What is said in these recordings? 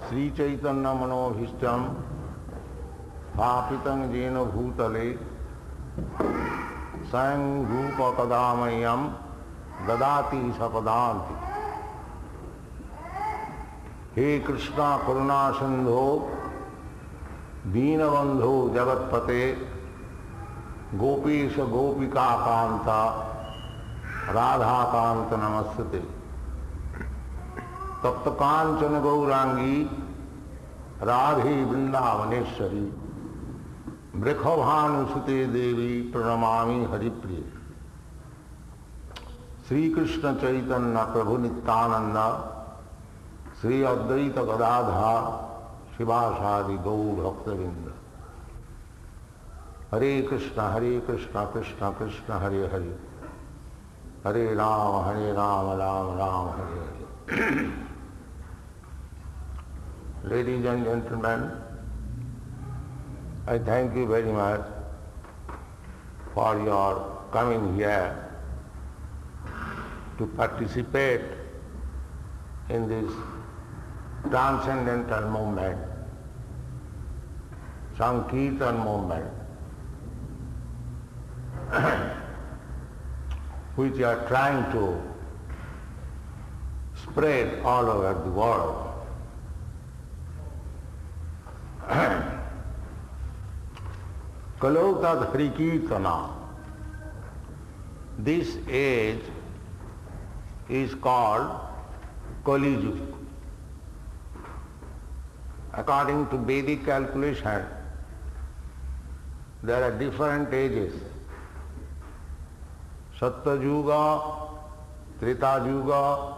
Sri Chaitanya Manobhishtam Papitam Jena Bhutale Sang Rupa Kadamayam Dadati Sapadanti. He Krishna Karuna Sindho Deenabandho Jagatpate Gopesha Gopika Kanta Radha Kanta Namaste. Tapta Kanchana Gaurangi Radhe Vrindavaneshwari Brikhabhanusute Devi Pranamami Haripriya. Sri Krishna Chaitanya Prabhu Nityananda Sri Advaita Gadadha Shivasadi Gaur Bhaktavinda. Hare Krishna, Krishna Krishna, Hare Hare. Hare Rama, Rama Rama, Hare Hare. Ladies and gentlemen, I thank you very much for your coming here to participate in this transcendental movement, Sankirtan movement, which we are trying to spread all over the world. Kalotad Hrikirtana. This age is called Kali Yuga. According to Vedic calculation, there are different ages. Sattva Yuga, Treta Yuga,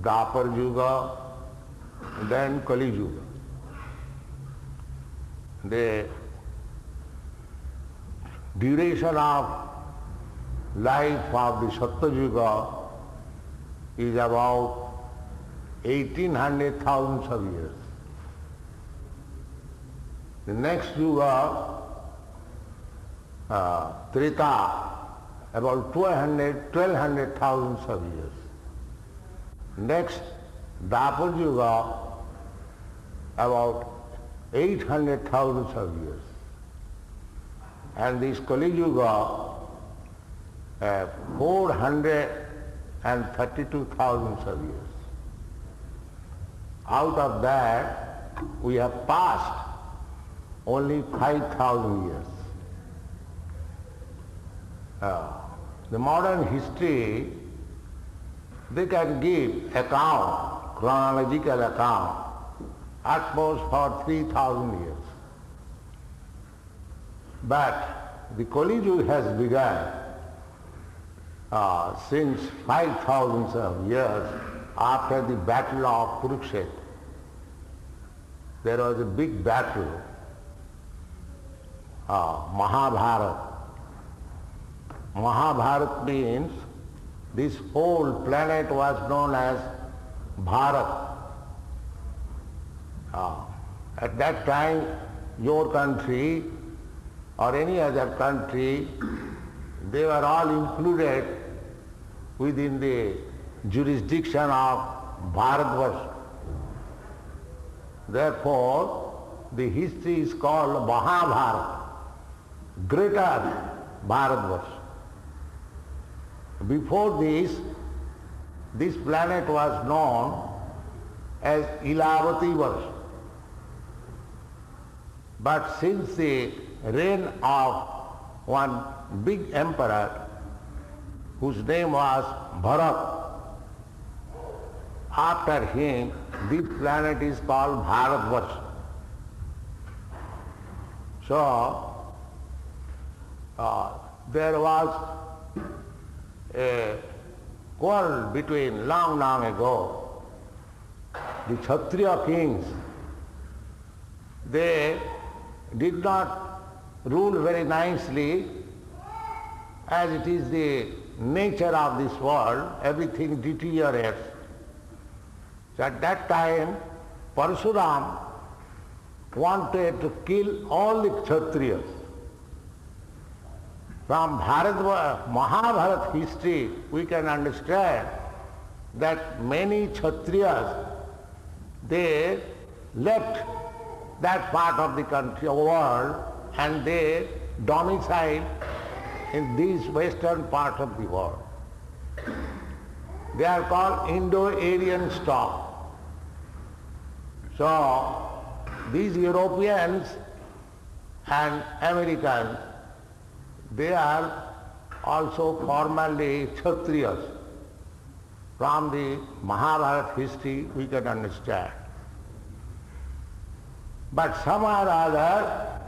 Dwapar Yuga, then Kali Yuga. The duration of life of the Sattva Yuga is about 1800,000 of years. The next Yuga, Treta, about 1200,000 of years. Next, Dwapar Yuga, about 800,000 of years. And this Kali Yuga, 432,000 of years. Out of that, we have passed only 5,000 years. The modern history, they can give account, chronological account, at most for 3,000 years. But the Kali Yuga has begun since 5,000 of years after the battle of Kurukshetra. There was a big battle, Mahabharata. Mahabharata means this whole planet was known as Bharat. At that time, your country or any other country, they were all included within the jurisdiction of Bharatvarsha. Therefore, the history is called Mahabharata, greater Bharatvarsha. Before this planet was known as Ilavati Varsha. But since the reign of one big emperor whose name was Bharat, after him this planet is called Bharatvarsha. So there was a quarrel between long ago. The Kshatriya kings, they did not rule very nicely, as it is the nature of this world, everything deteriorates. So at that time, Parsuram wanted to kill all the Kshatriyas. From Mahabharata history, we can understand that many Kshatriyas, they left that part of the country or world and they domiciled in this western part of the world. They are called Indo-Aryan stock. So these Europeans and Americans, they are also formerly Kshatriyas. From the Mahabharata history we can understand. But somehow or other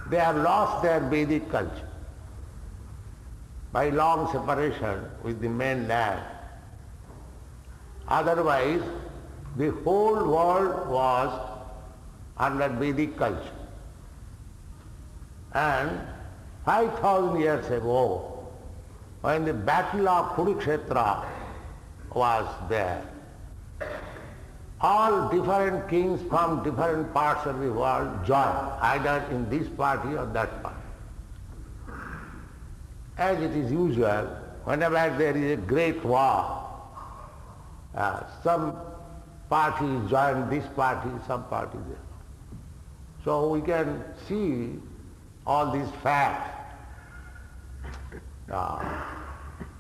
they have lost their Vedic culture by long separation with the mainland. Otherwise, the whole world was under Vedic culture. And 5,000 years ago, when the battle of Kurukshetra was there, all different kings from different parts of the world joined, either in this party or that party. As it is usual, whenever there is a great war, some parties join this party, some party there. So we can see all these facts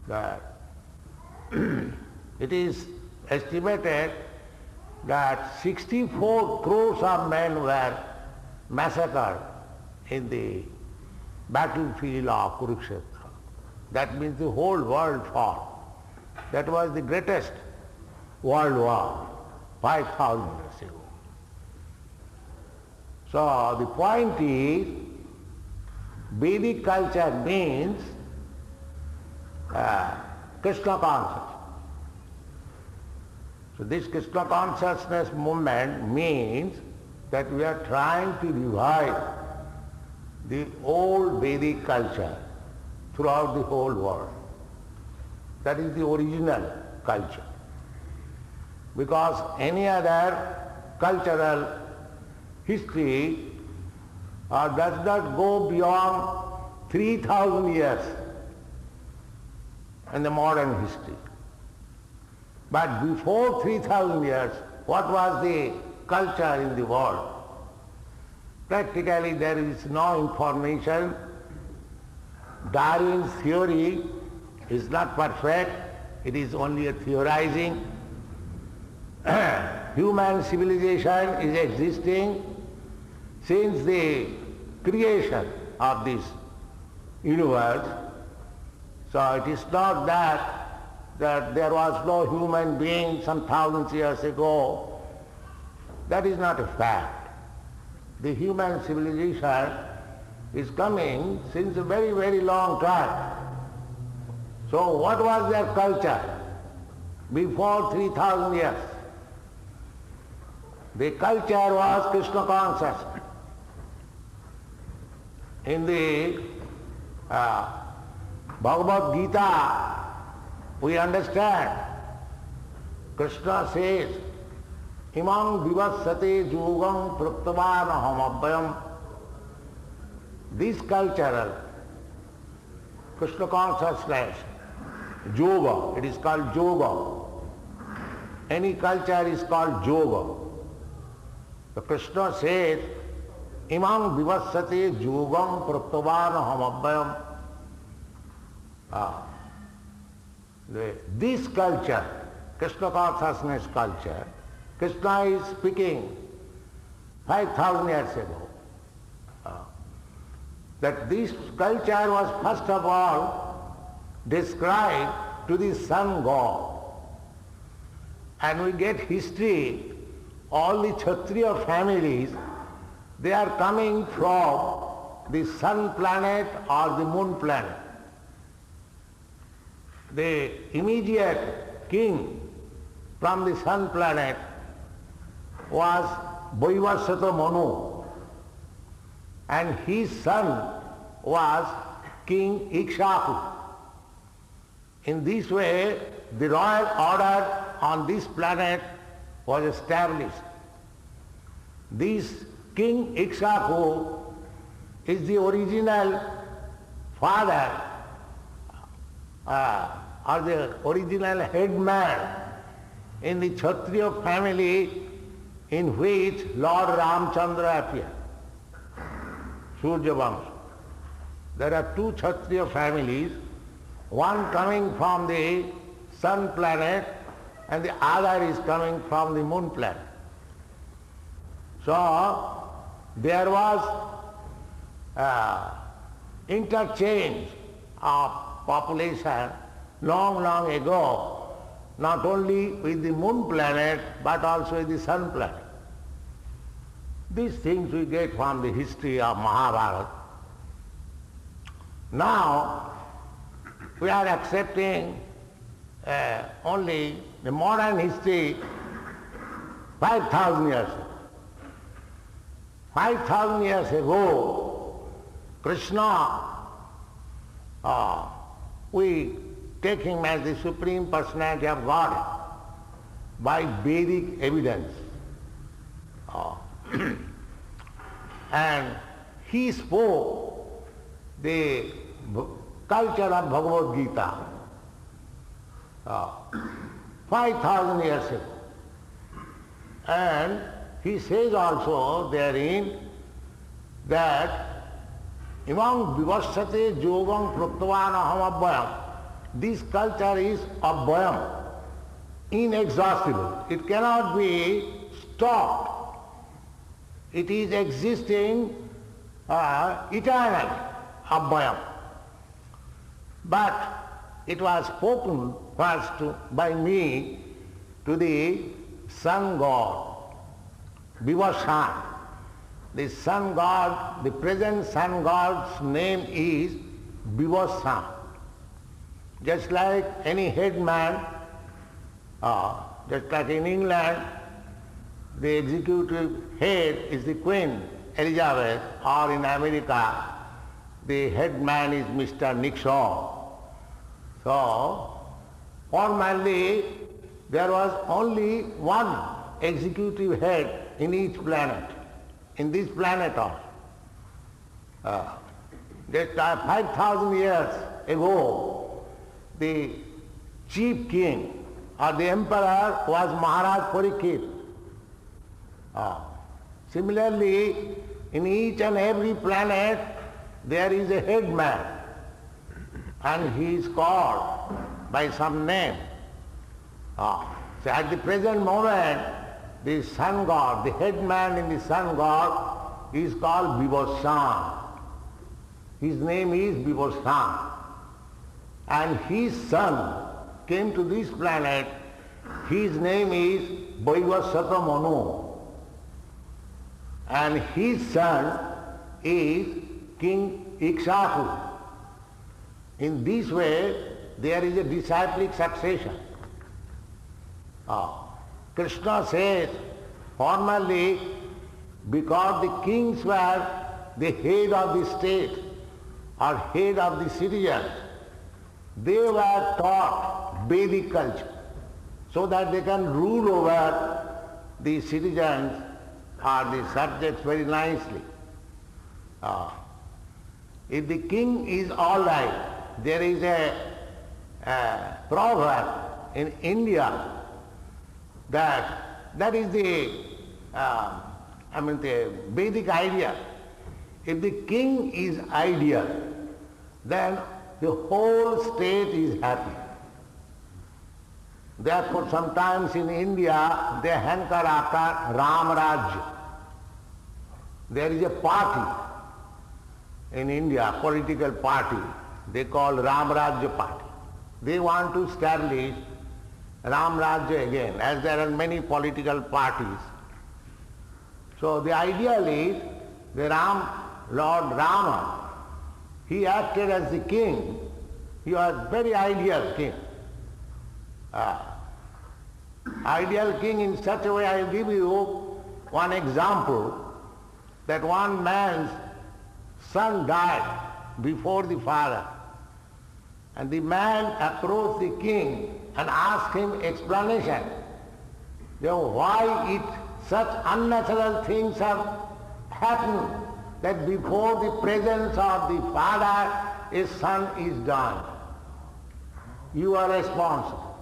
that it is estimated that 64 crores of men were massacred in the battlefield of Kurukshetra. That means the whole world fought. That was the greatest world war 5,000 years ago. So the point is, Vedic culture means Krishna consciousness. So this Krishna consciousness movement means that we are trying to revive the old Vedic culture throughout the whole world. That is the original culture. Because any other cultural history does not go beyond 3,000 years in the modern history. But before 3,000 years, what was the culture in the world? Practically there is no information. Darwin's theory is not perfect, it is only a theorizing. Human civilization is existing since the creation of this universe. So it is not that there was no human being some thousands of years ago. That is not a fact. The human civilization is coming since a very, very long time. So what was their culture before 3,000 years? The culture was Krishna consciousness. In the Bhagavad Gita, we understand, Krishna says, Imam vivassate yogam praktavanaham abhyam. This cultural Krishna consciousness, yoga, it is called yoga. Any culture is called yoga. So Krishna says, Imam vivassate yogam praktavanaham abhyam. This culture, Krishna consciousness culture, Krishna is speaking 5,000 years ago. That this culture was first of all described to the sun god. And we get history, all the Kshatriya families, they are coming from the sun planet or the moon planet. The immediate king from the sun planet was Vaivasvata Manu, and his son was King Ikshaku. In this way, the royal order on this planet was established. This King Ikshaku is the original father or the original headman in the Kshatriya family in which Lord Ramchandra appeared, Surya Vamsa. There are two Kshatriya families, one coming from the sun planet and the other is coming from the moon planet. So there was interchange of population long ago, not only with the moon planet but also with the sun planet. These things we get from the history of Mahabharata. Now we are accepting only the modern history 5,000 years ago. 5,000 years ago, Krishna, we take him as the Supreme Personality of God by Vedic evidence. And he spoke the culture of Bhagavad Gita 5,000 years ago. And he says also therein that imam vivasate yogam praptavan aham abhayam. This culture is abhayam, inexhaustible. It cannot be stopped. It is existing eternally, abhayam. But it was spoken first by me to the sun god, Vivashan. The sun god, the present sun god's name is Vivashan. Just like any headman, just like in England, the executive head is the Queen Elizabeth, or in America, the headman is Mr. Nixon. So, formerly there was only one executive head in each planet, in this planet also. Just 5,000 years ago, the chief king or the emperor was Maharaj Parikshit. Similarly, in each and every planet there is a headman and he is called by some name. So at the present moment, the sun god, the headman in the sun god is called Vivashan. His name is Vivashan. And his son came to this planet. His name is Vaivasata Manu. And his son is King Ikshaku. In this way, there is a disciplic succession. Krishna says, formerly, because the kings were the head of the state or head of the citizens, they were taught Vedic culture so that they can rule over the citizens or the subjects very nicely. If the king is all right, there is a proverb in India that is the Vedic idea. If the king is ideal, then the whole state is happy. Therefore, sometimes in India they hanker after Ram Rajya. There is a party in India, political party, they call Ram Rajya party. They want to establish Ram Rajya again, as there are many political parties. So the ideal is the Lord Rama, he acted as the king. He was very ideal king. Ideal king in such a way, I will give you one example, that one man's son died before the father. And the man approached the king and asked him explanation. Why such unnatural things have happened that before the presence of the father, a son is dying. You are responsible.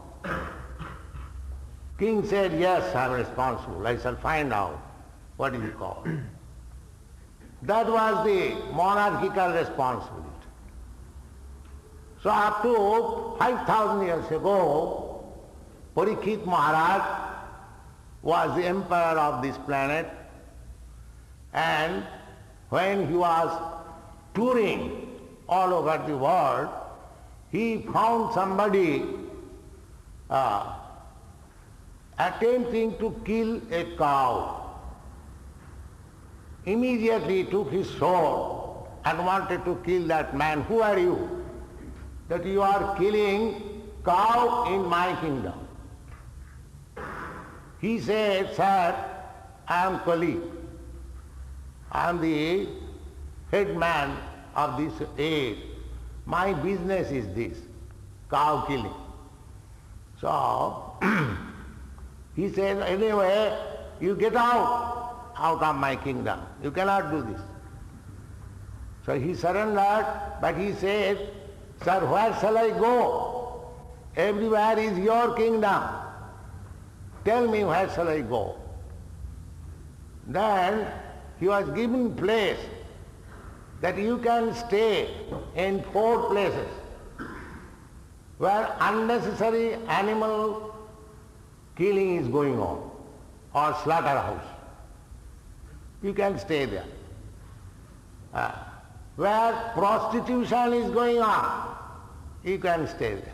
King said, yes, I am responsible. I shall find out what is called. That was the monarchical responsibility. So up to 5,000 years ago, Parikshit Maharaj was the emperor of this planet, and when he was touring all over the world, he found somebody attempting to kill a cow. Immediately took his sword and wanted to kill that man. Who are you? That you are killing cow in my kingdom. He said, sir, I am Kali. I am the head man of this age. My business is this, cow killing. So, he said, anyway, you get out of my kingdom. You cannot do this. So he surrendered, but he said, sir, where shall I go? Everywhere is your kingdom. Tell me, where shall I go? Then he was given place that you can stay in 4 places where unnecessary animal killing is going on, or slaughterhouse. You can stay there. Where prostitution is going on, you can stay there.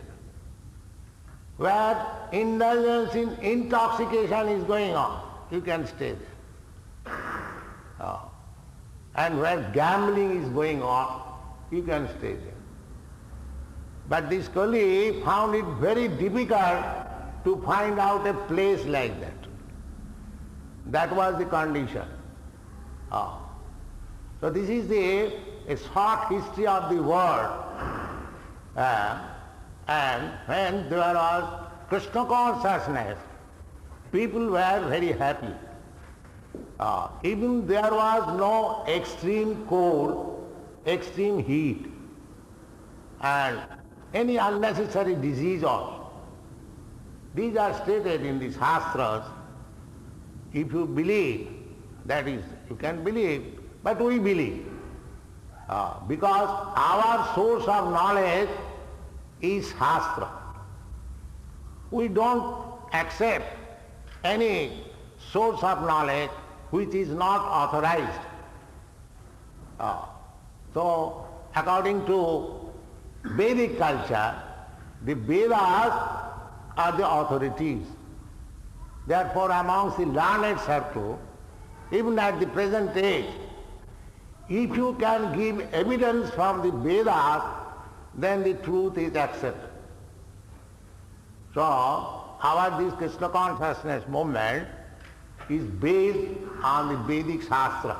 Where indulgence in intoxication is going on, you can stay there. And where gambling is going on, you can stay there. But this Kali found it very difficult to find out a place like that. That was the condition. So this is a short history of the world. And when there was Krishna consciousness, people were very happy. Even there was no extreme cold, extreme heat, and any unnecessary disease also. These are stated in the Shastras. If you believe, that is, you can believe, but we believe. Because our source of knowledge is Shastra. We don't accept any source of knowledge which is not authorized. So, according to Vedic culture, the Vedas are the authorities. Therefore, amongst the learned circle, even at the present age, if you can give evidence from the Vedas, then the truth is accepted. So, our this Krishna consciousness movement is based on the Vedic Shastra.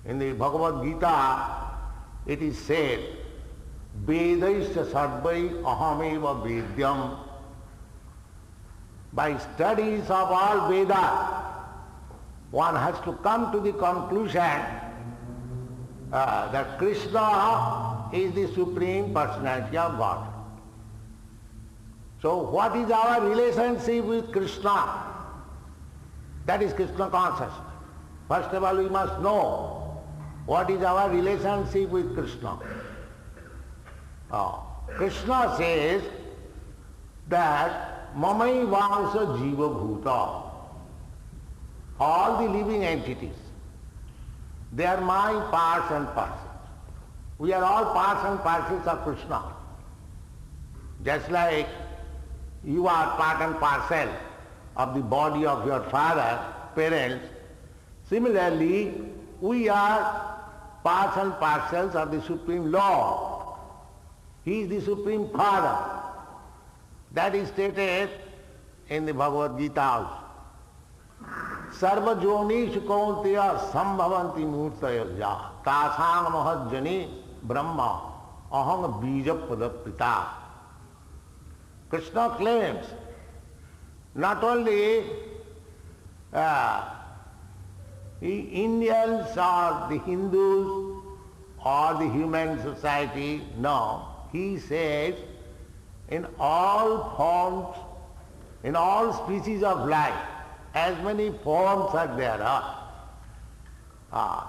In the Bhagavad Gita, it is said, Vedaisya sarvai ahameva vedyam. By studies of all Vedas, one has to come to the conclusion that Krishna is the Supreme Personality of God. So what is our relationship with Krishna? That is Krishna consciousness. First of all, we must know what is our relationship with Krishna. Krishna says that Mamai Vamsa Jiva Bhuta. All the living entities, they are my parts and parcels. We are all parts and parcels of Krishna. Just like you are part and parcel of the body of your father, parents, similarly, we are parts and parcels of the Supreme Lord. He is the Supreme Father. That is stated in the Bhagavad Gita also. Sarva jonishu kaunteya sambhavanti murtaya tasang mahajjani brahma aham bija padaprita. Krishna claims not only the Indians or the Hindus or the human society, no. He says in all forms in all species of life, as many forms are there. I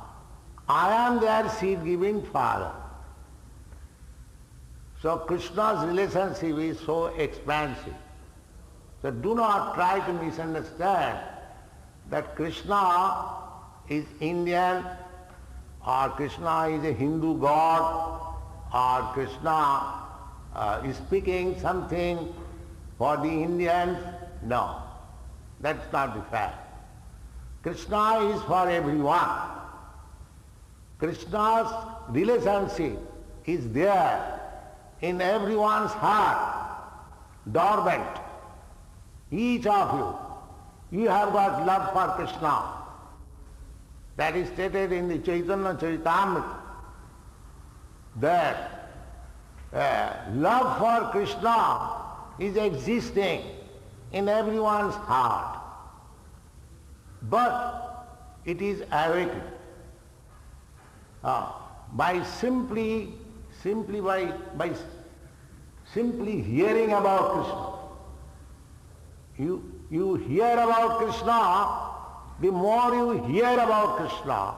am their seed-giving father. So Krishna's relationship is so expansive. So do not try to misunderstand that Krishna is Indian, or Krishna is a Hindu god, or Krishna is speaking something for the Indians. No, that's not the fact. Krishna is for everyone. Krishna's relationship is there in everyone's heart, dormant. Each of you have got love for Krishna. That is stated in the Chaitanya Charitamrita, that love for Krishna is existing in everyone's heart, but it is awakened by simply hearing about Krishna. You hear about Krishna, the more you hear about Krishna,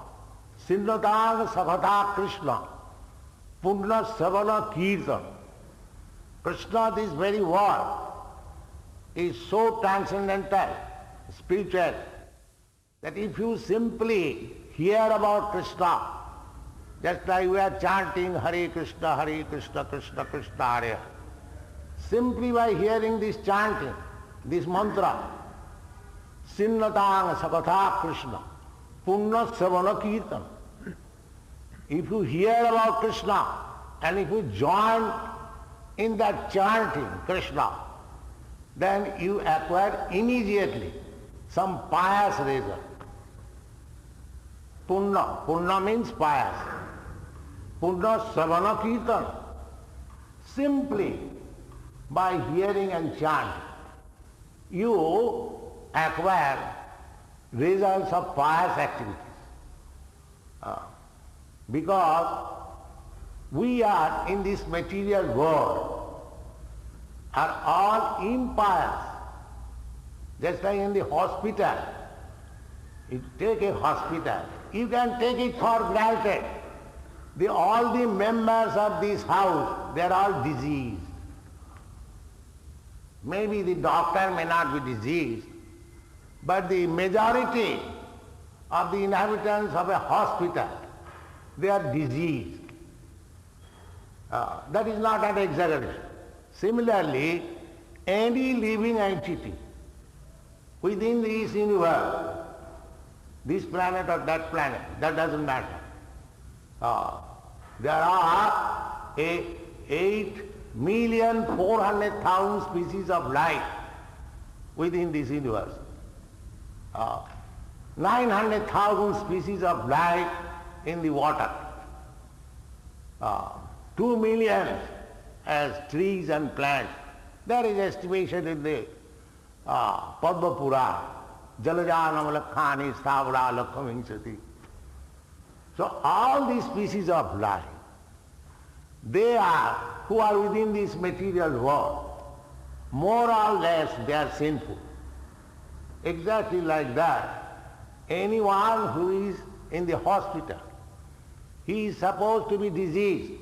Sinnatang Sakata Krishna, Punna Savana Kirtan. Krishna, this very word, is so transcendental, spiritual, that if you simply hear about Krishna, just like we are chanting Hare Krishna, Krishna Krishna, Hare, simply by hearing this chanting, this mantra, Sinnatang Sakatha Krishna, Punna Savana Kirtan. If you hear about Krishna and if you join in that chanting Krishna, then you acquire immediately some pious result. Punna means pious. Punna Savana Kirtan. Simply by hearing and chanting, you acquire results of pious activities. Because we are in this material world are all impious. Just like in the hospital, you take a hospital, you can take it for granted. All the members of this house, they are all diseased. Maybe the doctor may not be diseased, but the majority of the inhabitants of a hospital, they are diseased. That is not an exaggeration. Similarly, any living entity within this universe, this planet or that planet, that doesn't matter. There are 8,400,000 species of life within this universe. 900,000 species of life in the water. 2 million as trees and plants. There is estimation in the Padma Purana, Jalajanam Lakhani Stavra Lakhavinsati. So all these species of life, who are within this material world, more or less they are sinful. Exactly like that, anyone who is in the hospital, he is supposed to be diseased.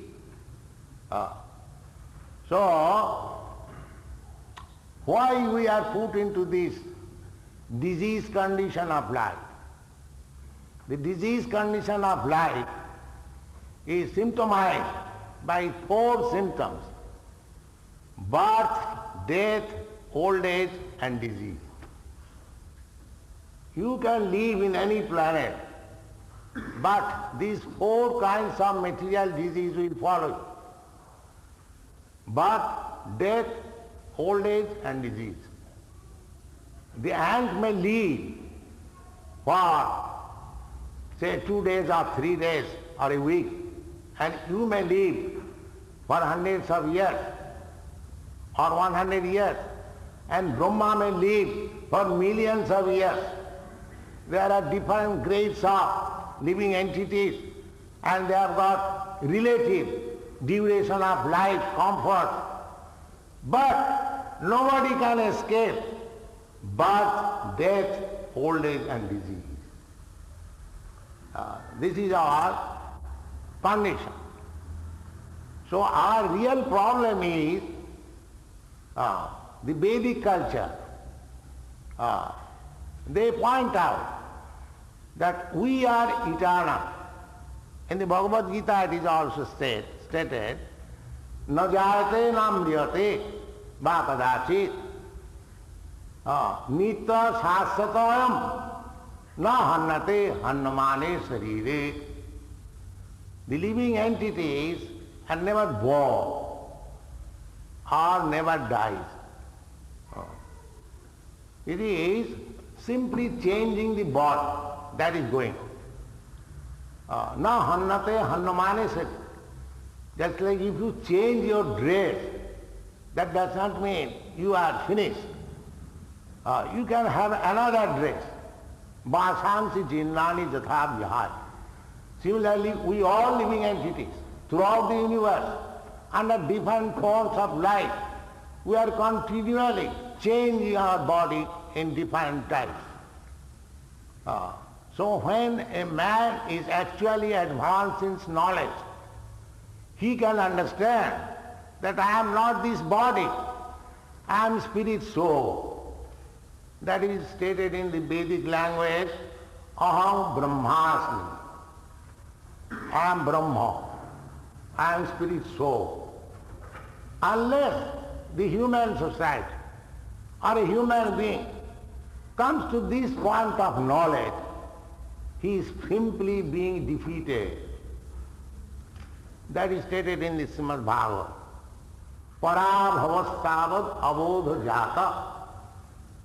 So, why we are put into this disease condition of life? The disease condition of life is symptomized by 4 symptoms: birth, death, old age and disease. You can live in any planet, but these 4 kinds of material disease will follow you: birth, death, old age and disease. The ant may live for say 2 days or 3 days or a week, and you may live for hundreds of years or 100 years, and Brahma may live for millions of years. There are different grades of living entities, and they have got relative duration of life, comfort. But nobody can escape birth, death, old age and disease. This is our condition. So our real problem is the Vedic culture. They point out that we are eternal. In the Bhagavad Gita it is also stated, na jayate na mriyate va kadachit nitya shasvatayam na hannate hannamane sarire. The living entities are never born or never dies. It is simply changing the body that is going on. Na hannate hannamane sarire. Just like if you change your dress, that does not mean you are finished. You can have another dress. Vasansi jinnani jatha vihari. Similarly, we all living entities throughout the universe, under different forms of life, we are continually changing our body in different types. So when a man is actually advanced in knowledge, he can understand that I am not this body, I am spirit soul. That is stated in the Vedic language, aham brahmasmi. I am Brahma, I am spirit soul. Unless the human society or a human being comes to this point of knowledge, he is simply being defeated. That is stated in the Srimad Bhagavad. Parabhavastavad abodha jata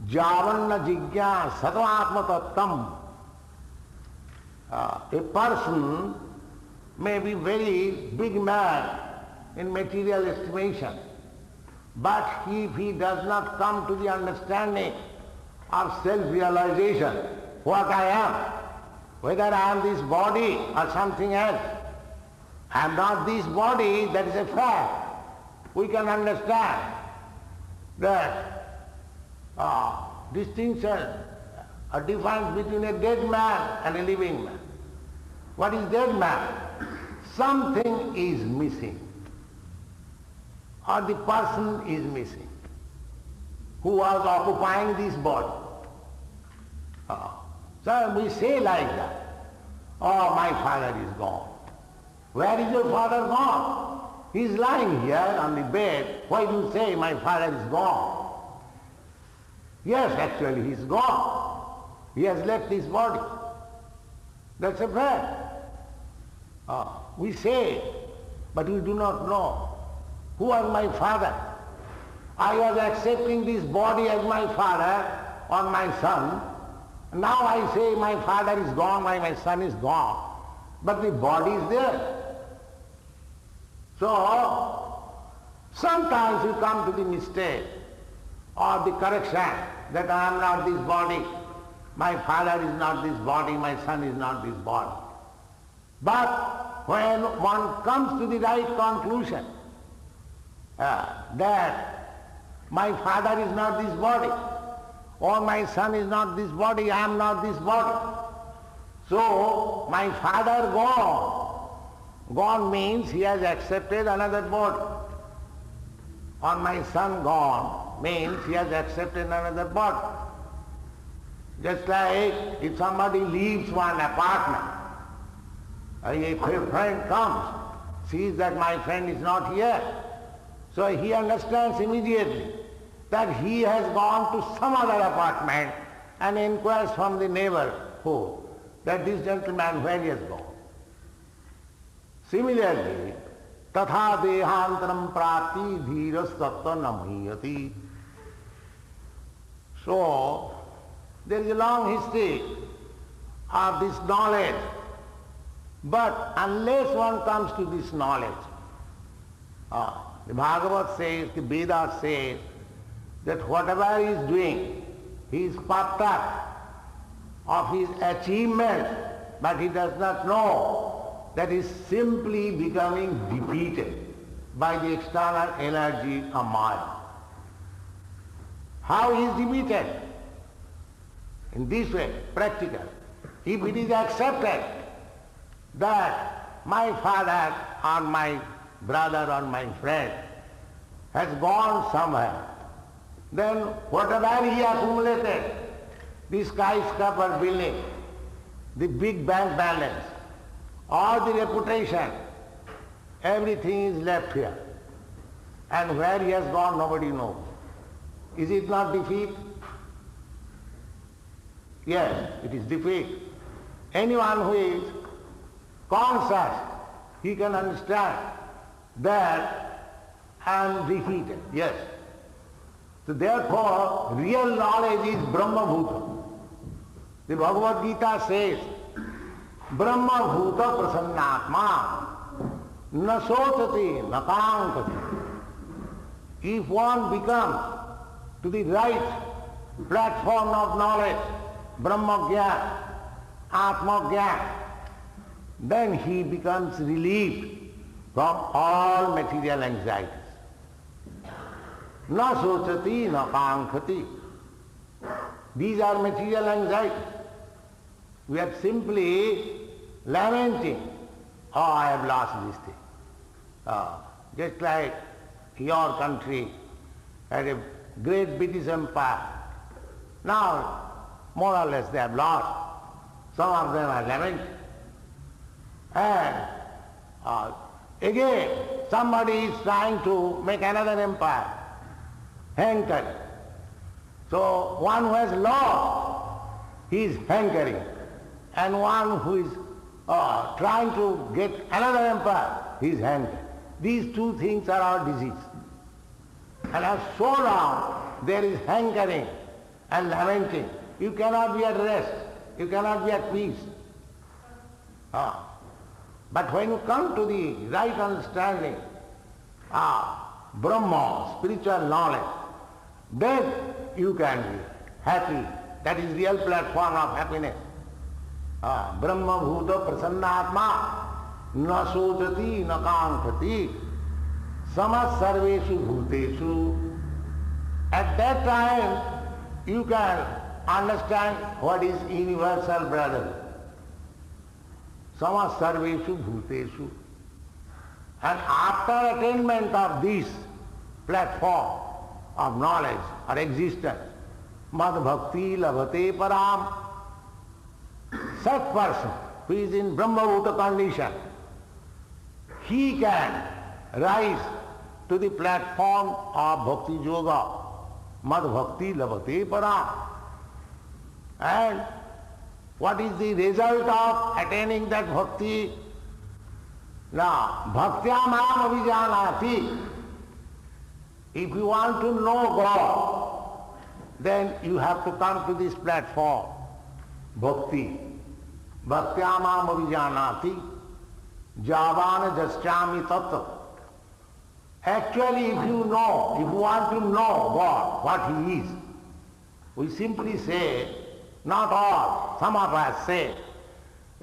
javanna jigya satvatma tattam. A person may be very big man in material estimation, but if he does not come to the understanding of self-realization, what I am, whether I am this body or something else, I am not this body, that is a fact. We can understand that distinction, a difference between a dead man and a living man. What is dead man? Something is missing, or the person is missing who was occupying this body. So we say like that, oh, my father is gone. Where is your father gone? He is lying here on the bed. Why do you say my father is gone? Yes, actually he is gone. He has left this body. That's a fact. We say, but we do not know who was my father. I was accepting this body as my father or my son. Now I say my father is gone, my son is gone. But the body is there. So, sometimes you come to the mistake or the correction that I am not this body, my father is not this body, my son is not this body. But when one comes to the right conclusion that my father is not this body, or my son is not this body, I am not this body. So, my father gone. Gone means he has accepted another body. Or my son gone means he has accepted another body. Just like if somebody leaves one apartment, a friend comes, sees that my friend is not here, so he understands immediately that he has gone to some other apartment and inquires from the neighborhood that this gentleman where he has gone. Similarly, tatha dehantaram prati dhiras tattva namhiyati. So, there is a long history of this knowledge, but unless one comes to this knowledge, the Bhagavad says, the Vedas says, that whatever he is doing, he is puffed up of his achievement, but he does not know that he is simply becoming defeated by the external energy of Maya. How he is defeated? in this way, practical. If it is accepted that my father or my brother or my friend has gone somewhere, then whatever he accumulated, the skyscraper building, the big bank balance, all the reputation, everything is left here. And where he has gone, nobody knows. Is it not defeat? Yes, it is defeat. Anyone who is conscious, he can understand that I am defeated. Yes. So therefore, real knowledge is Brahma Bhuta. The Bhagavad Gita says, Brahma Bhuta Prasannatma na sochati na kankati. If one becomes to the right platform of knowledge, Brahma Gyan, Atma Gyan, then he becomes relieved from all material anxieties. Na sochati na kankati. These are material anxieties. We are simply lamenting, oh, I have lost this thing. Just like your country had a great British empire. Now, more or less they have lost. Some of them are lamenting. And again, somebody is trying to make another empire, hankering. So one who has lost, he is hankering. And one who is trying to get another empire, he is hankering. These two things are our disease. And as so long there is hankering and lamenting, you cannot be at rest, you cannot be at peace. But when you come to the right understanding, Brahma, spiritual knowledge, then you can be happy. That is real platform of happiness. Brahma Bhuta Prasannatma na sochati na kankati samas sarveshu bhuteshu. At that time you can understand what is universal brotherhood. Samas sarveshu bhuteshu. And after attainment of this platform of knowledge or existence, mad bhakti labhate param. Such person who is in Brahma Bhuta condition, he can rise to the platform of Bhakti Yoga, Mad Bhakti Labhate Param. And what is the result of attaining that bhakti? Now, Bhaktya Mam Avijanati. If you want to know God, then you have to come to this platform, Bhakti. Bhaktya Mam Avijanati Javana Jasyami Tattva. Actually, if you want to know God, what He is, we simply say, not all, some of us say,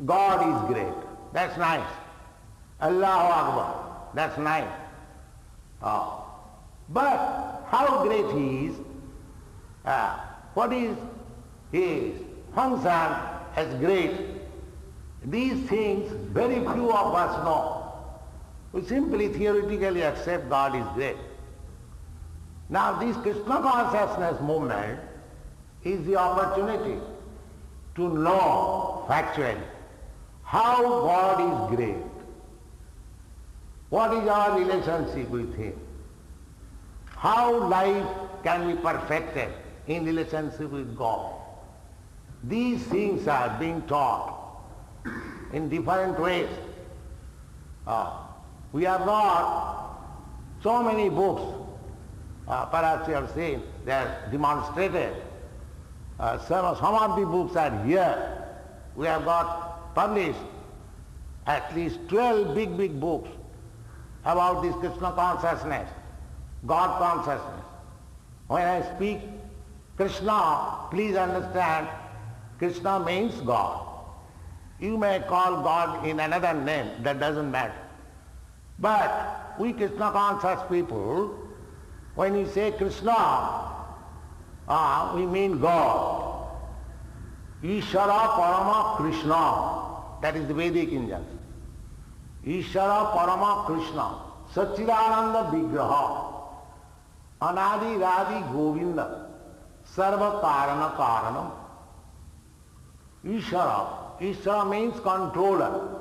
God is great. That's nice. Allahu Akbar. That's nice. But how great He is, what is His function as great, these things very few of us know. We simply theoretically accept God is great. Now this Krishna consciousness movement is the opportunity to know factually how God is great. What is our relationship with Him? How life can be perfected in relationship with God? These things are being taught in different ways. We have got so many books, perhaps you have seen, they are demonstrated. Some of the books are here. We have got published at least 12 big books about this Krishna consciousness, God consciousness. When I speak Krishna, please understand, Krishna means God. You may call God in another name, that doesn't matter. But we Krishna conscious people, when we say Krishna, we mean God. Ishara Parama Krishna. That is the Vedic injunction. Ishara Parama Krishna. Satchidananda Vigraha. Anadi Radhi Govinda. Sarva Karana Karanam. Ishara. Ishara means controller.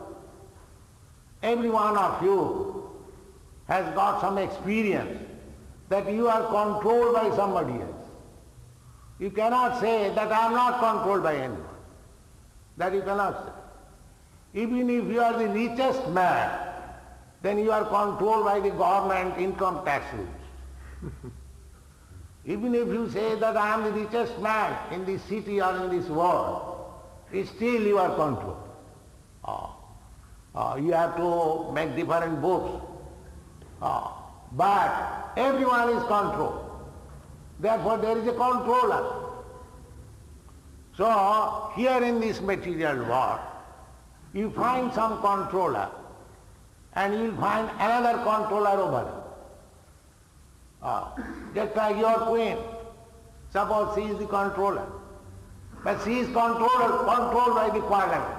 Every one of you has got some experience that you are controlled by somebody else. You cannot say that I am not controlled by anyone. That you cannot say. Even if you are the richest man, then you are controlled by the government income tax rules. Even if you say that I am the richest man in this city or in this world, still you are controlled. You have to make different books. But everyone is controlled. Therefore there is a controller. So here in this material world, you find some controller and you will find another controller over it. Just like your queen. Suppose she is the controller. But she is controlled by the parliament.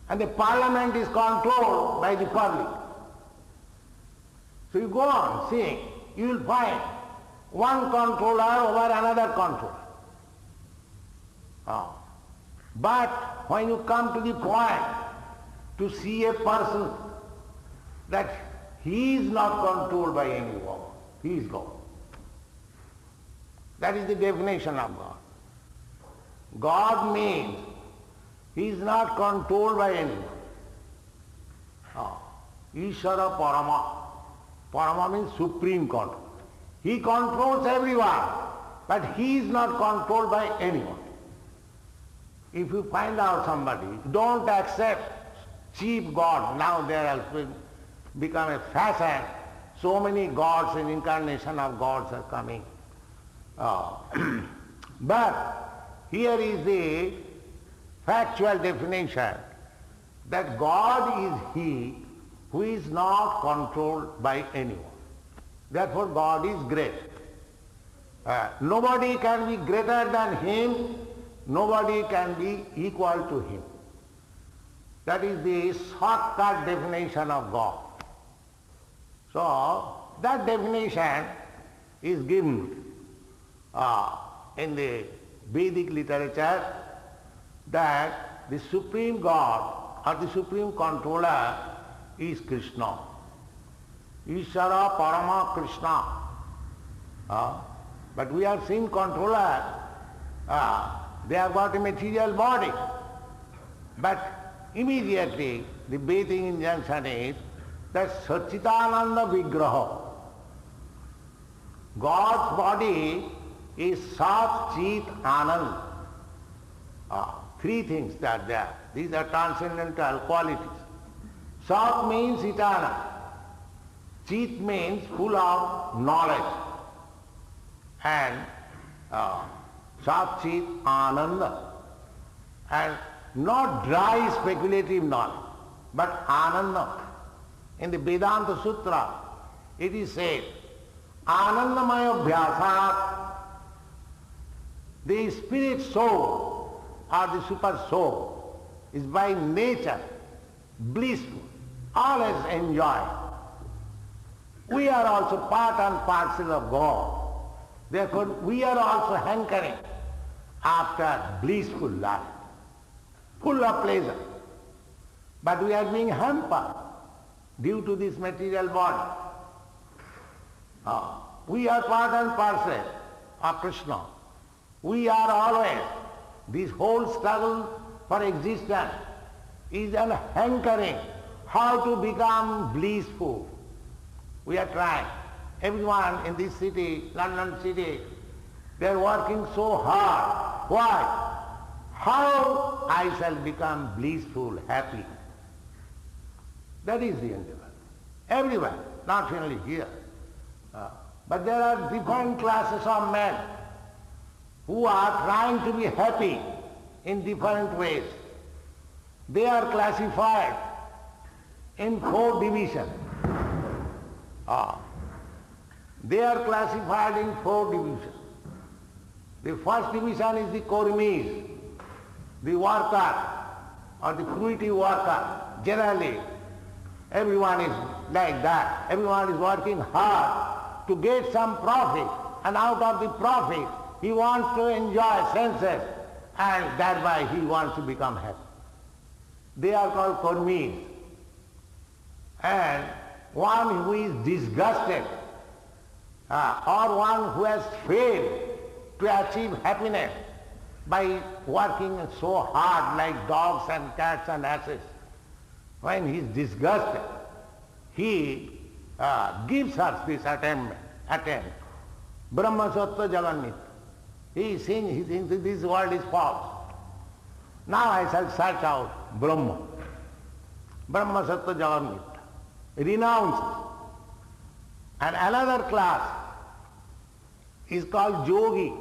And the parliament is controlled by the public. So you go on seeing, you will find one controller over another controller. But when you come to the point to see a person that he is not controlled by anyone, he is God. That is the definition of God. God means he is not controlled by anyone. Ishara Parama. Parama means supreme control. He controls everyone, but he is not controlled by anyone. If you find out somebody, don't accept cheap God. Now there has become a fashion. So many gods and incarnation of gods are coming. But here is the factual definition that God is He who is not controlled by anyone. Therefore God is great. Nobody can be greater than Him, nobody can be equal to Him. That is the shortcut definition of God. So that definition is given in the Vedic literature that the Supreme God or the Supreme Controller is Krishna. Ishara Parama Krishna. But we have seen controller, they have got a material body. But immediately the Vedic injunction is that Satchitananda Vigraha. God's body is Sat, Chit, Anand. Three things that are there. These are transcendental qualities. Sat means eternal. Chit means full of knowledge. And Sat, Chit, Ananda. And not dry speculative knowledge, but Ananda. In the Vedanta Sutra, it is said, Anandamaya Bhyasat, the spirit soul or the super soul is by nature blissful, always enjoy. We are also part and parcel of God. Therefore we are also hankering after blissful life, full of pleasure. But we are being hampered due to this material body. We are part and parcel of Krishna. We are always, this whole struggle for existence is an hankering how to become blissful. We are trying. Everyone in this city, London city, they are working so hard. Why? How I shall become blissful, happy. That is the endeavor. Everywhere, not only here. But there are different classes of men who are trying to be happy in different ways. They are classified in 4 divisions. They are classified in 4 divisions. The first division is the Kurmis. the worker or the fruitive worker, generally everyone is like that. Everyone is working hard to get some profit, and out of the profit he wants to enjoy senses, and thereby he wants to become happy. They are called karmis. And one who is disgusted or one who has failed to achieve happiness by working so hard like dogs and cats and asses, when he is disgusted, he gives us this attempt. Brahma Sattva Jagannath. He is saying he thinks this world is false. Now I shall search out Brahma. Brahma Sattva Jagannath. Renounces. And another class is called yogi.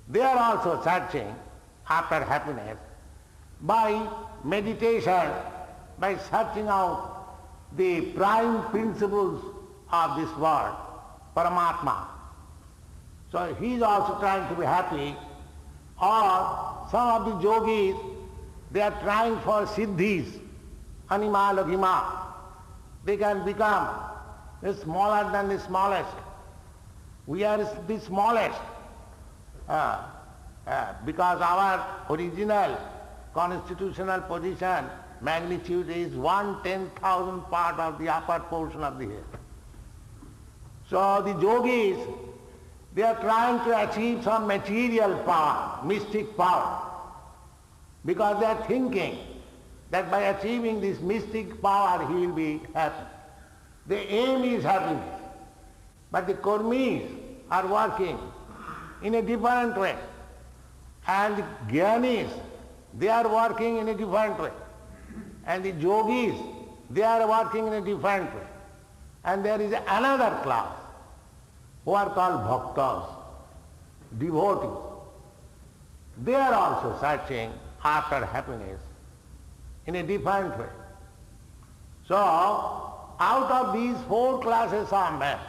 They are also searching after happiness by meditation, by searching out the prime principles of this world, Paramatma. So he is also trying to be happy. Or some of the yogis, they are trying for siddhis, anima laghima. They can become smaller than the smallest. We are the smallest because our original constitutional position, magnitude is 1/10,000 part of the upper portion of the head. So the yogis, they are trying to achieve some material power, mystic power, because they are thinking that by achieving this mystic power he will be happy. The aim is happiness. But the karmis are working in a different way. And the jnanis, they are working in a different way. And the yogis, they are working in a different way. And there is another class who are called bhaktas, devotees. They are also searching after happiness in a different way. So, out of these four classes of men,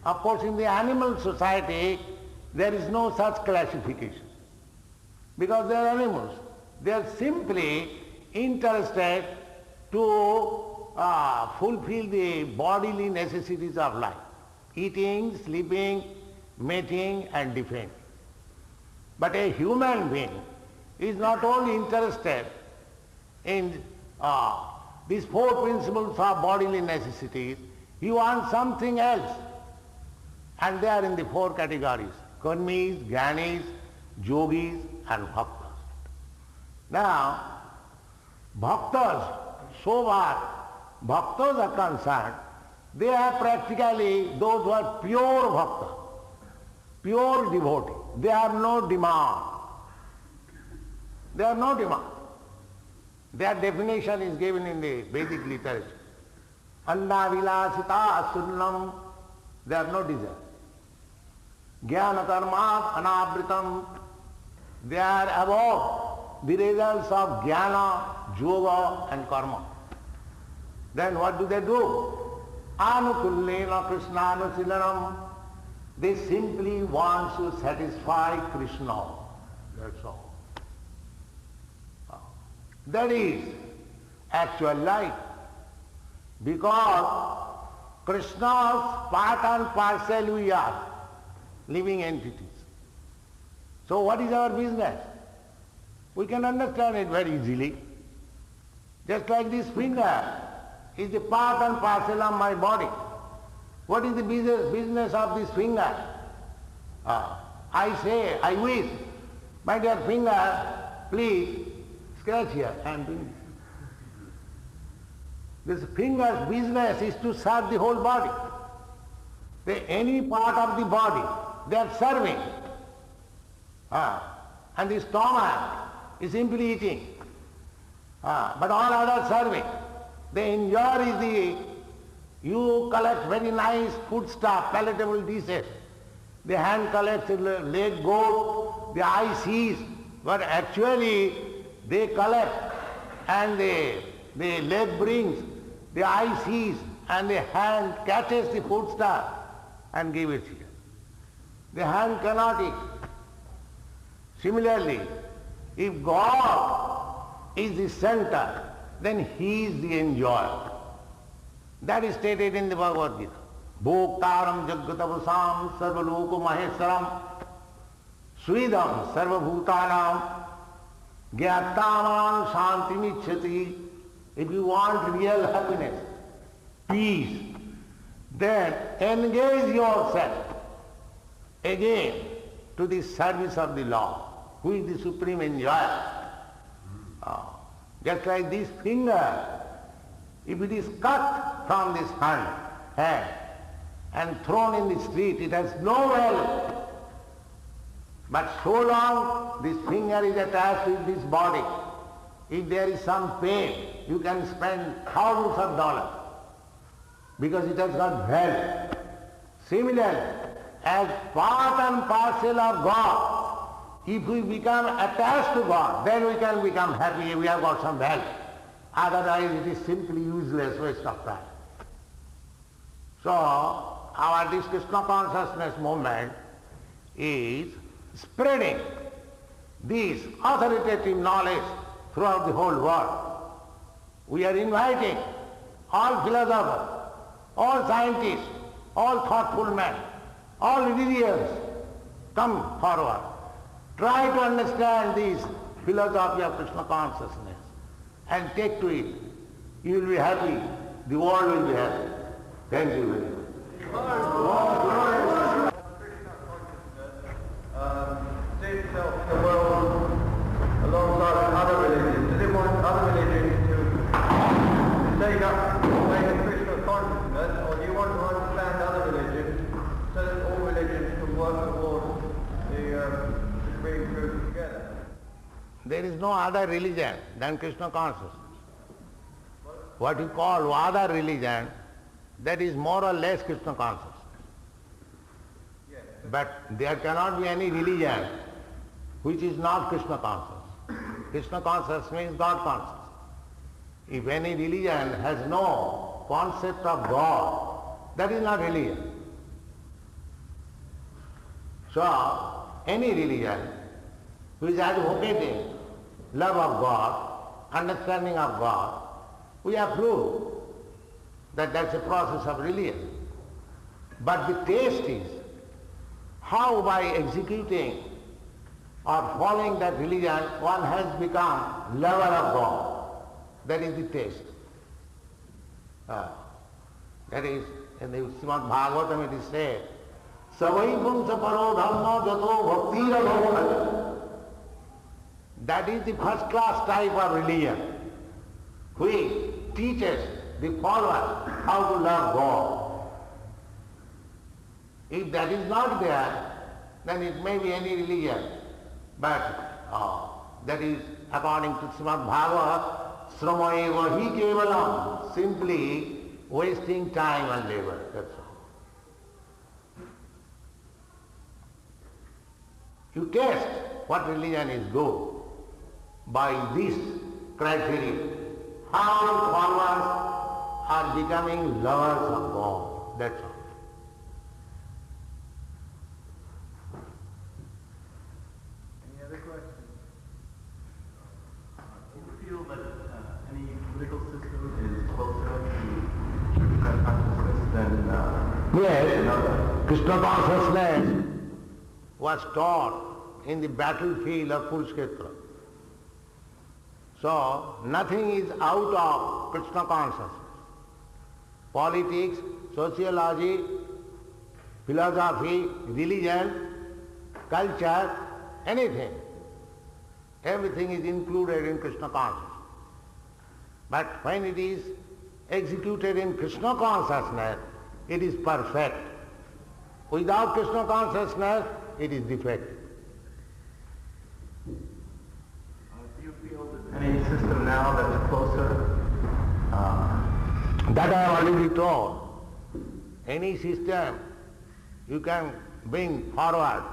of course in the animal society there is no such classification, because they are animals. They are simply interested to fulfill the bodily necessities of life, eating, sleeping, mating and defending. But a human being is not only interested in these four principles of bodily necessities, he wants something else. And they are in the four categories: karmis, jnanis, yogis and bhaktas. Now, bhaktas, so far bhaktas are concerned, they are practically those who are pure bhaktas, pure devotee. They have no demand. They have no demand. Their definition is given in the Vedic literature. Anna vilasita sunnam, they have no desire. Jnana karma anabritam, they are above the results of jnana, yoga and karma. Then what do? Anukullena krishnanasilanam, they simply want to satisfy Krishna. That's all. That is actual life. Because Krishna's part and parcel we are, living entities. So what is our business? We can understand it very easily. Just like this finger is the part and parcel of my body. What is the business of this finger? I wish, my dear finger, please scratch here and bring this finger's business is to serve the whole body. Any part of the body, they are serving. And the stomach is simply eating. But all others serving. The enjoy is you collect very nice food stuff, palatable dishes. The hand collects, the leg goes, the eye sees, but actually they collect and the leg brings, the eye sees and the hand catches the food stuff and gives it here. The hand cannot eat. Similarly, If God is the center, then He is the enjoyer. That is stated in the Bhagavad Gita. Bhoktaram jagatavasam sarvaloka maheswaram svidam sarvabhutanam gyataman shantimicchati. If you want real happiness, peace, then engage yourself again to the service of the Lord, who is the supreme enjoyer. Just like this finger, if it is cut from this hand and thrown in the street, it has no value. But so long this finger is attached with this body, if there is some pain, you can spend thousands of dollars because it has got value. Similarly, as part and parcel of God, if we become attached to God, then we can become happy, we have got some value. Otherwise it is simply useless, waste of time. So, our this Krishna consciousness movement is spreading this authoritative knowledge throughout the whole world. We are inviting all philosophers, all scientists, all thoughtful men, all religions, come forward. Try to understand this philosophy of Krishna consciousness and take to it. You will be happy, the world will be happy. Thank you very much. State itself in the world alongside other religions. Does it want other religions to take up the way of Krishna consciousness, or do you want to understand other religions so that all religions can work towards the supreme truth together? There is no other religion than Krishna consciousness. What you call other religion, that is more or less Krishna consciousness. Yes. But there cannot be any religion which is not Krishna conscious. Krishna conscious means God conscious. If any religion has no concept of God, that is not religion. So, any religion who is advocating love of God, understanding of God, we approve that that's a process of religion. But the taste is how by executing or following that religion one has become lover of God. That is the taste. That is, in the Srimad Bhagavatam it is said, Savaipam saparo dhamma jato bhaktira bhavana. That is the first class type of religion, which teaches the followers how to love God. If that is not there, then it may be any religion, but that is according to Srimad Bhagavatam, sramaeva hi kevalam, simply wasting time and labor, that's all. You test what religion is good by this criteria. How followers are becoming lovers of God, that's all. Any other questions? Do you feel that any political system is closer to Krishna consciousness than Yes, another? Krishna consciousness was taught in the battlefield of Kurukshetra. So, nothing is out of Krishna consciousness. Politics, sociology, philosophy, religion, culture, anything. Everything is included in Krishna consciousness. But when it is executed in Krishna consciousness, it is perfect. Without Krishna consciousness, it is defective. Do you feel that any system now that's closer? That I have already told. Any system you can bring forward,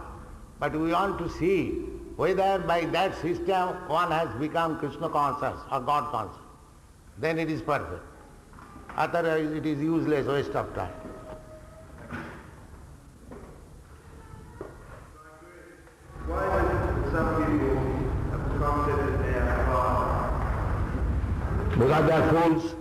but we want to see whether by that system one has become Krishna conscious or God conscious. Then it is perfect. Otherwise it is useless, waste of time. Why do some people have come Because they are fools.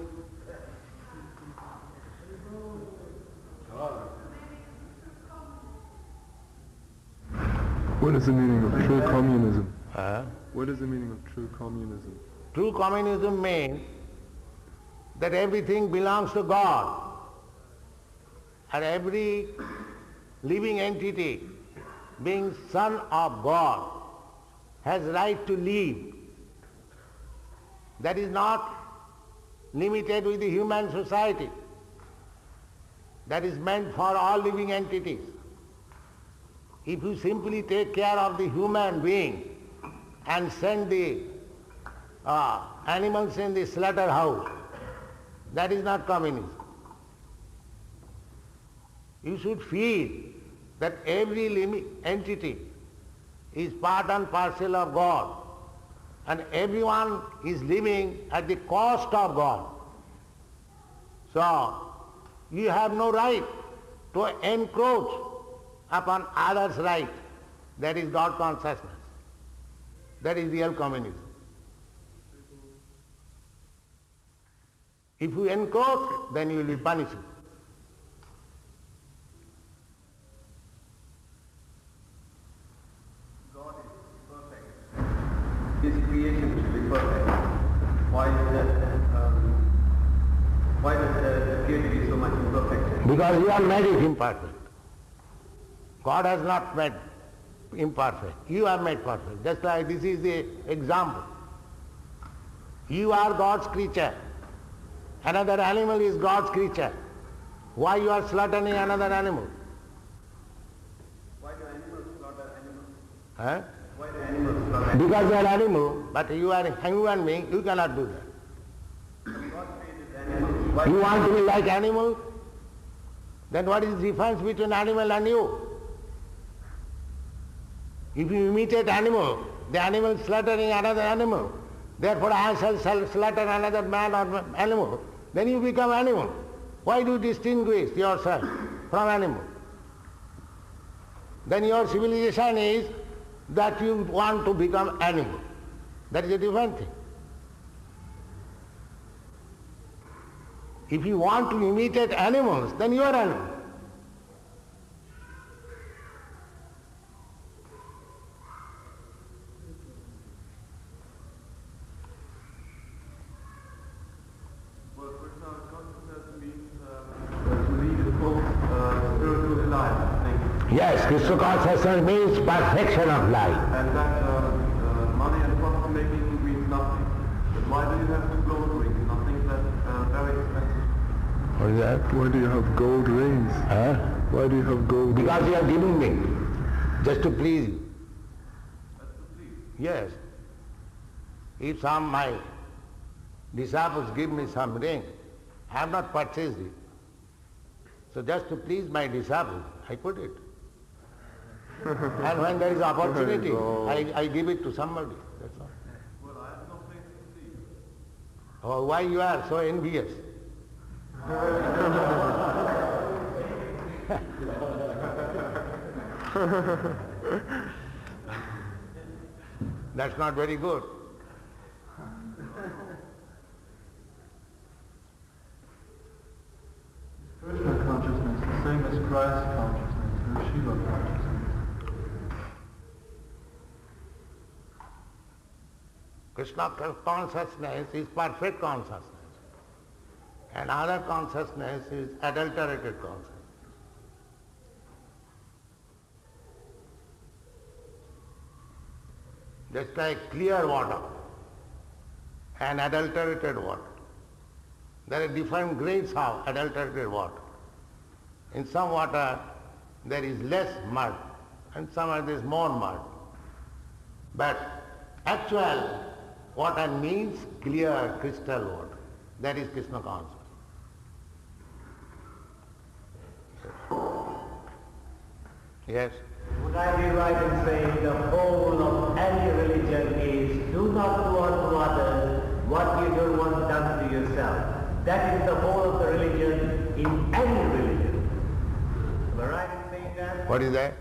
What is the meaning of true communism? Huh? What is the meaning of true communism? True communism means that everything belongs to God. And every living entity, being son of God, has right to live. That is not limited with the human society. That is meant for all living entities. If you simply take care of the human being and send the animals in the slaughterhouse, that is not communism. You should feel that every living entity is part and parcel of God, and everyone is living at the cost of God. So, you have no right to encroach upon others' right. That is God consciousness. That is real communism. If you encroach, then you will be punished. God is perfect. His creation should be perfect. Why does there appear to be so much imperfection? Because you have made it imperfect. God has not made imperfect. You have made perfect. Just like this is the example. You are God's creature. Another animal is God's creature. Why you are slaughtering another animal? Why do animals slaughter animals? Huh? Why do animals slaughter Because they are animal, but you are a human being, you cannot do that. animals? God created animals. Why You want to be like animal? Then what is the difference between animal and you? If you imitate animal, the animal slaughtering another animal, therefore I shall slaughter another man or animal, then you become animal. Why do you distinguish yourself from animal? Then your civilization is that you want to become animal. That is a different thing. If you want to imitate animals, then you are animal. Well, personal consciousness means to lead a full spiritual life, I think. Yes, Krishna consciousness means perfection of life. And that money and profit making means nothing. But why do you have to gold rings? I think that's very expensive. What is that? Why do you have gold rings? Huh? Why do you have gold rings? Because you are giving me, just to please you. That's to please. Yes. If some my disciples give me some ring, I have not purchased it. So just to please my disciples, I put it. And when there is opportunity, I give it to somebody. That's all. Well, I have no place to see. Oh, why you are so envious? That's not very good. Krishna consciousness, the same as Christ consciousness or Shiva consciousness. Krishna consciousness is perfect consciousness. And other consciousness is adulterated consciousness. Just like clear water and adulterated water. There are different grades of adulterated water. In some water there is less mud, and some there is more mud. But actual water means clear crystal water. That is Krishna consciousness. Yes. Would I be right in saying the whole of any religion is do not do unto others what you don't want done to yourself? That is the whole of the religion in any religion. Am I right in saying that? What is that?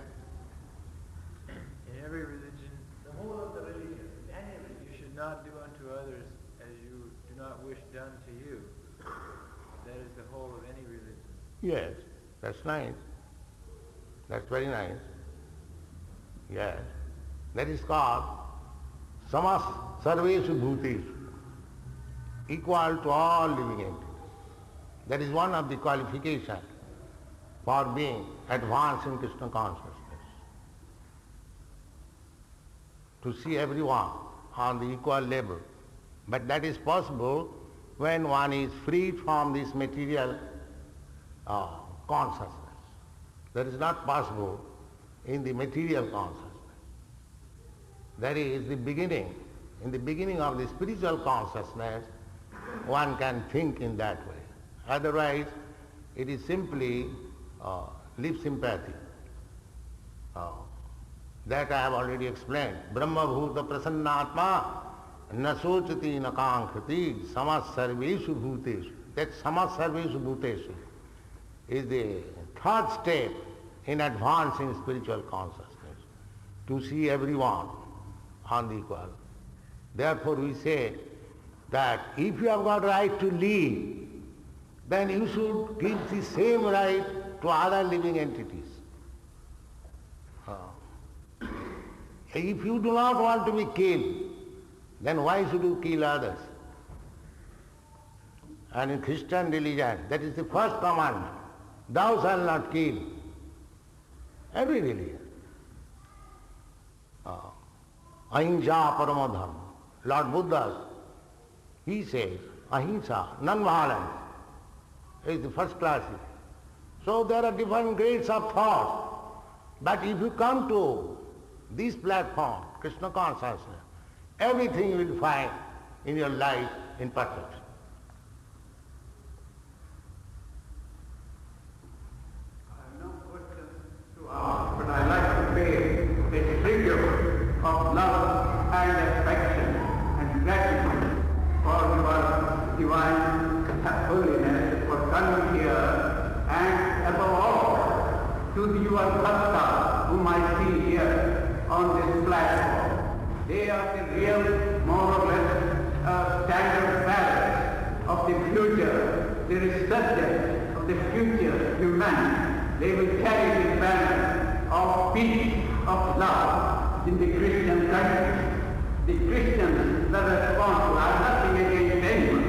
In every religion, The whole of the religion, in any religion. you should not do unto others as you do not wish Yes, that's nice. That's very nice. Yes. That is called samas sarveshu bhuteshu, equal to all living entities. That is one of the qualifications for being advanced in Krishna consciousness. To see everyone on the equal level. But that is possible when one is freed from this material consciousness. That is not possible in the material consciousness. That is the beginning. In the beginning of the spiritual consciousness, one can think in that way. Otherwise, it is simply lip sympathy. That I have already explained. Brahma bhuta prasannatma na sochati na kankhati samas sarveshu bhuteshu. That samas sarveshu bhuteshu is the third step in advancing spiritual consciousness, to see everyone on the equal. Therefore we say that if you have got right to live, then you should give the same right to other living entities. If you do not want to be killed, then why should you kill others? And in Christian religion, that is the first commandment. Thou shalt not kill. Every religion. Ahimsa paramo dharma. Lord Buddha, he says, ahimsa, non-violence, is the first class. So there are different grades of thought. But if you come to this platform, Krishna consciousness, everything you will find in your life in perfection. I have no questions to ask, but I like to pay a tribute of love and affection and gratitude for your divine holiness for coming here, and above all to your bhaktas whom I see here on this platform. They are the real, more or less, standard bearers of the future, the resurgence of the future humanity. They will carry the banner of peace, of love in the Christian country. The Christians, the responsible, are nothing against anyone,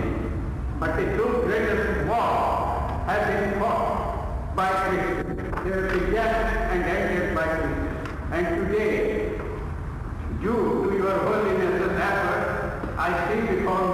but the two greatest wars have been fought by Christians. They have begun and ended by Christians. And today, due to your holiness' effort, I see before